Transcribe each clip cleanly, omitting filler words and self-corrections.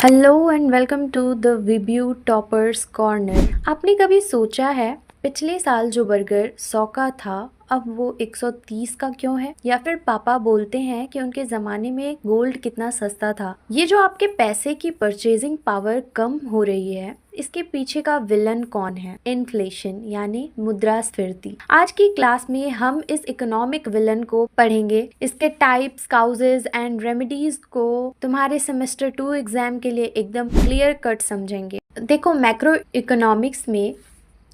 Hello and welcome to the विब्यू toppers corner. आपने कभी सोचा है पिछले साल जो बर्गर 100 का था अब वो 130 का क्यों है? या फिर पापा बोलते हैं कि उनके ज़माने में गोल्ड कितना सस्ता था। ये जो आपके पैसे की परचेजिंग पावर कम हो रही है, इसके पीछे का विलन कौन है? इन्फ्लेशन यानी मुद्रास्फीति। आज की क्लास में हम इस इकोनॉमिक विलन को पढ़ेंगे, इसके टाइप्स, काउजेज एंड रेमेडीज को तुम्हारे सेमेस्टर 2 एग्जाम के लिए एकदम क्लियर कट समझेंगे। देखो, मैक्रो इकोनॉमिक्स में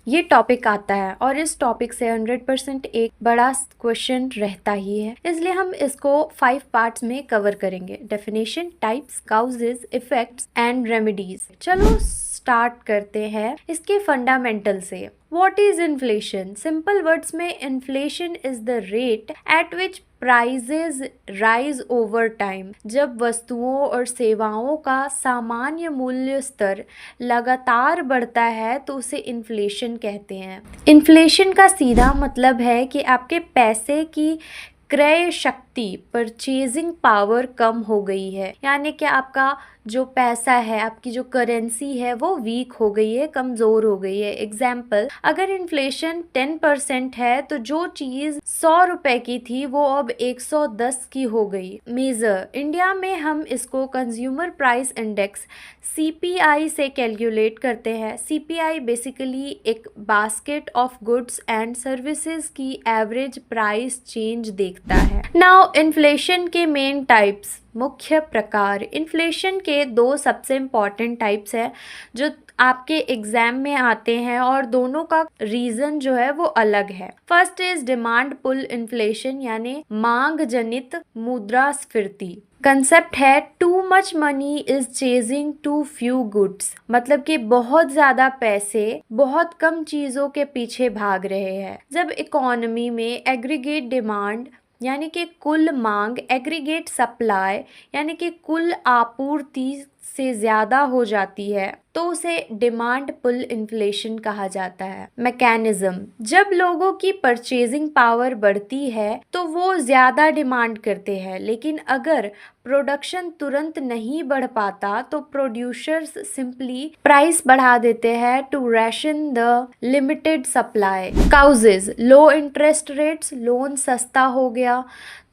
ये टॉपिक आता है और इस टॉपिक से 100% एक बड़ा क्वेश्चन रहता ही है, इसलिए हम इसको 5 पार्ट्स में कवर करेंगे। Definition, types, causes, effects and remedies. चलो स्टार्ट करते हैं इसके फंडामेंटल से। What is inflation? Simple words में inflation is the rate at which prices rise over time। जब वस्तुओं और सेवाओं का सामान्य मूल्य स्तर लगातार बढ़ता है तो उसे इन्फ्लेशन कहते हैं। इन्फ्लेशन का सीधा मतलब है कि आपके पैसे की क्रय शक्ति, परचेजिंग पावर कम हो गई है, यानी कि आपका जो पैसा है, आपकी जो करेंसी है वो वीक हो गई है, कमज़ोर हो गई है। एग्जाम्पल, अगर इन्फ्लेशन 10% है तो जो चीज़ 100 रुपए की थी वो अब 110 की हो गई। मेजर, इंडिया में हम इसको कंज्यूमर प्राइस इंडेक्स CPI से कैलकुलेट करते हैं। CPI बेसिकली एक basket of goods and services की एवरेज प्राइस चेंज देखता है। नाउ इन्फ्लेशन के मेन टाइप्स, मुख्य प्रकार। इन्फ्लेशन के 2 सबसे इम्पॉर्टेंट टाइप्स है जो आपके एग्जाम में आते हैं और दोनों का रीजन जो है वो अलग है। First is demand pull inflation यानी मांग जनित मुद्रास्फीति। कंसेप्ट है too much money is chasing too few goods, मतलब कि बहुत ज्यादा पैसे बहुत कम चीजों के पीछे भाग रहे हैं। जब इकोनॉमी में एग्रीगेट डिमांड यानी कि कुल मांग, एग्रीगेट सप्लाई यानी कि कुल आपूर्ति से ज्यादा हो जाती है तो उसे डिमांड पुल इन्फ्लेशन कहा जाता है। मैकेनिज्म, जब लोगों की परचेजिंग पावर बढ़ती है तो वो ज्यादा डिमांड करते हैं, लेकिन अगर प्रोडक्शन तुरंत नहीं बढ़ पाता तो प्रोड्यूसर्स सिंपली प्राइस बढ़ा देते हैं to ration the limited supply. Causes, low interest rates, loan सस्ता हो गया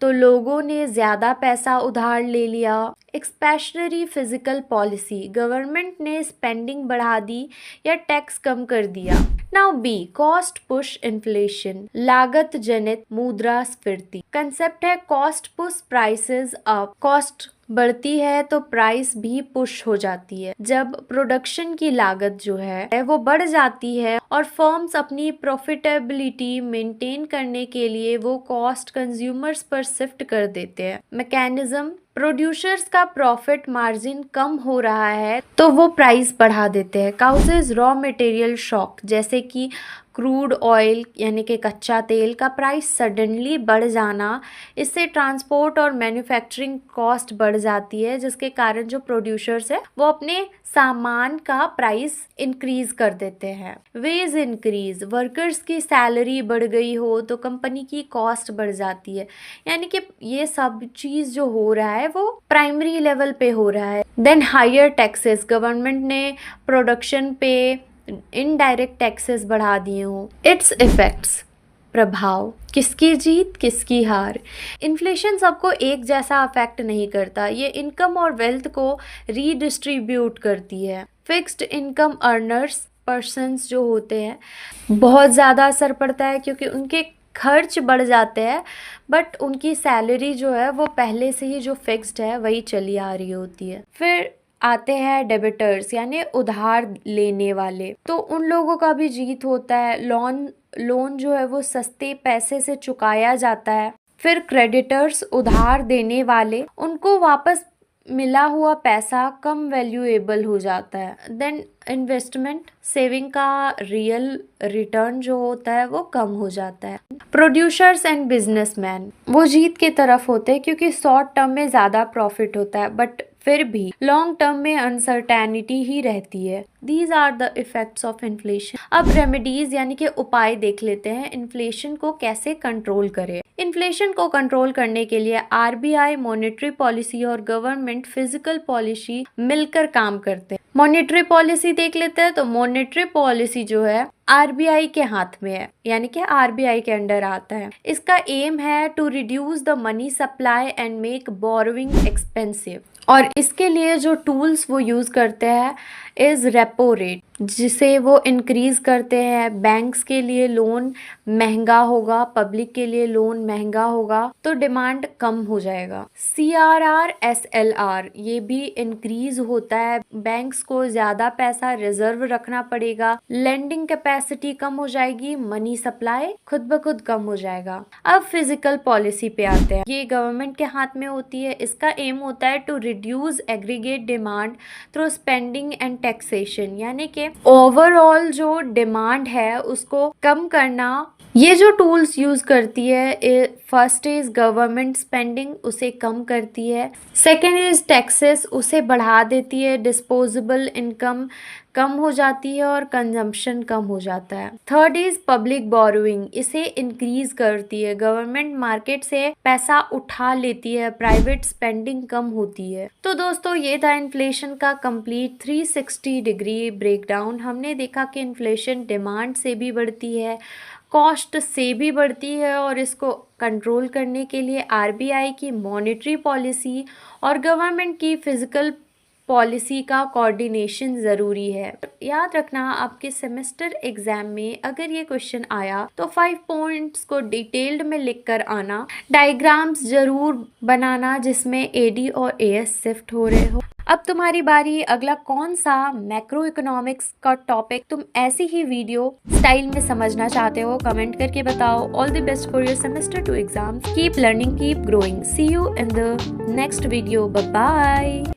तो लोगों ने ज्यादा पैसा उधार ले लिया। एक्सपेशनरी फिजिकल पॉलिसी, गवर्नमेंट ने स्पेंडिंग बढ़ा दी या टैक्स कम कर दिया। Now B, cost push inflation, लागत जनित मुद्रास्फीति। कंसेप्ट है cost push prices up, cost बढ़ती है तो प्राइस भी पुश हो जाती है। जब प्रोडक्शन की लागत जो है वो बढ़ जाती है और फर्म्स अपनी प्रॉफिटेबिलिटी मेंटेन करने के लिए वो कॉस्ट कंज्यूमर्स पर शिफ्ट कर देते हैं। मैकेनिज्म, प्रोड्यूसर्स का प्रॉफिट मार्जिन कम हो रहा है तो वो प्राइस बढ़ा देते हैं। काउजेज, रॉ मटेरियल शॉक, जैसे कि क्रूड ऑयल यानी कि कच्चा तेल का प्राइस सडनली बढ़ जाना, इससे ट्रांसपोर्ट और मैन्युफैक्चरिंग कॉस्ट बढ़ जाती है, जिसके कारण जो प्रोड्यूसर्स है वो अपने सामान का प्राइस इंक्रीज कर देते हैं। वेज इंक्रीज, वर्कर्स की सैलरी बढ़ गई हो तो कंपनी की कॉस्ट बढ़ जाती है, यानी कि ये सब चीज जो हो रहा है वो प्राइमरी लेवल पे हो रहा है। देन हायर टैक्सेस, गवर्नमेंट ने प्रोडक्शन पे इनडायरेक्ट टैक्सेस बढ़ा दिए हो। इट्स इफेक्ट्स, प्रभाव, किसकी जीत किसकी हार। इन्फ्लेशन सबको एक जैसा अफेक्ट नहीं करता, ये इनकम और वेल्थ को रीडिस्ट्रीब्यूट करती है। फिक्स्ड इनकम अर्नर्स पर्सन्स जो होते हैं बहुत ज़्यादा असर पड़ता है क्योंकि उनके खर्च बढ़ जाते हैं, बट उनकी सैलरी जो है वो पहले से ही जो फिक्स्ड है वही चली आ रही होती है। फिर आते हैं डेबिटर्स यानी उधार लेने वाले, तो उन लोगों का भी जीत होता है। लोन जो है वो सस्ते पैसे से चुकाया जाता है। फिर क्रेडिटर्स, उधार देने वाले, उनको वापस मिला हुआ पैसा कम वैल्यूएबल हो जाता है। देन इन्वेस्टमेंट, सेविंग का रियल रिटर्न जो होता है वो कम हो जाता है। प्रोड्यूसर्स एंड बिजनेसमैन, वो जीत की तरफ होते हैं क्योंकि शॉर्ट टर्म में ज़्यादा प्रॉफिट होता है, बट फिर भी लॉन्ग टर्म में अनसर्टेनिटी ही रहती है। These are the effects of inflation. अब रेमेडीज यानी कि उपाय देख लेते हैं, इन्फ्लेशन को कैसे कंट्रोल करें। इन्फ्लेशन को कंट्रोल करने के लिए आरबीआई, मॉनेटरी पॉलिसी और गवर्नमेंट फिजिकल पॉलिसी मिलकर काम करते हैं। मॉनेटरी पॉलिसी देख लेते हैं तो मॉनेटरी पॉलिसी जो है आरबीआई के हाथ में है, यानी कि आरबीआई के अंडर आता है। इसका एम है to reduce the money supply and make borrowing expensive, और इसके लिए जो टूल्स वो यूज करते हैं इज रेपो रेट, जिसे वो इंक्रीज करते हैं। बैंक्स के लिए लोन महंगा होगा, पब्लिक के लिए लोन महंगा होगा तो डिमांड कम हो जाएगा। सीआरआर, एसएलआर ये भी इंक्रीज होता है, बैंक्स को ज्यादा पैसा रिजर्व रखना पड़ेगा, लेंडिंग कैपेसिटी कम हो जाएगी, मनी सप्लाई खुद ब खुद कम हो जाएगा। अब फिजिकल पॉलिसी पे आते हैं, ये गवर्नमेंट के हाथ में होती है। इसका एम होता है to reduce aggregate demand through spending and taxation, यानी कि ओवरऑल जो डिमांड है उसको कम करना। ये जो टूल्स यूज करती है, फर्स्ट इज गवर्नमेंट स्पेंडिंग, उसे कम करती है। सेकेंड इज टैक्सेस, उसे बढ़ा देती है। डिस्पोजेबल इनकम कम हो जाती है और कंजम्पशन कम हो जाता है। थर्ड इज पब्लिक बोरोइंग, इसे इंक्रीज करती है। गवर्नमेंट मार्केट से पैसा उठा लेती है, प्राइवेट स्पेंडिंग कम होती है। तो दोस्तों ये था इन्फ्लेशन का कंप्लीट 360 डिग्री ब्रेकडाउन। हमने देखा कि इन्फ्लेशन डिमांड से भी बढ़ती है, कॉस्ट से भी बढ़ती है, और इसको कंट्रोल करने के लिए आरबीआई की मॉनेटरी पॉलिसी और गवर्नमेंट की फिजिकल पॉलिसी का कोऑर्डिनेशन ज़रूरी है। याद रखना आपके सेमेस्टर एग्जाम में अगर ये क्वेश्चन आया तो 5 पॉइंट्स को डिटेल्ड में लिख कर आना, डायग्राम्स जरूर बनाना जिसमें एडी और एएस शिफ्ट हो रहे हो। अब तुम्हारी बारी, अगला कौन सा मैक्रो इकोनॉमिक्स का टॉपिक तुम ऐसी ही वीडियो स्टाइल में समझना चाहते हो, कमेंट करके बताओ। All the best for your semester 2 exams. Keep learning, keep growing. See you in the next video. Bye bye.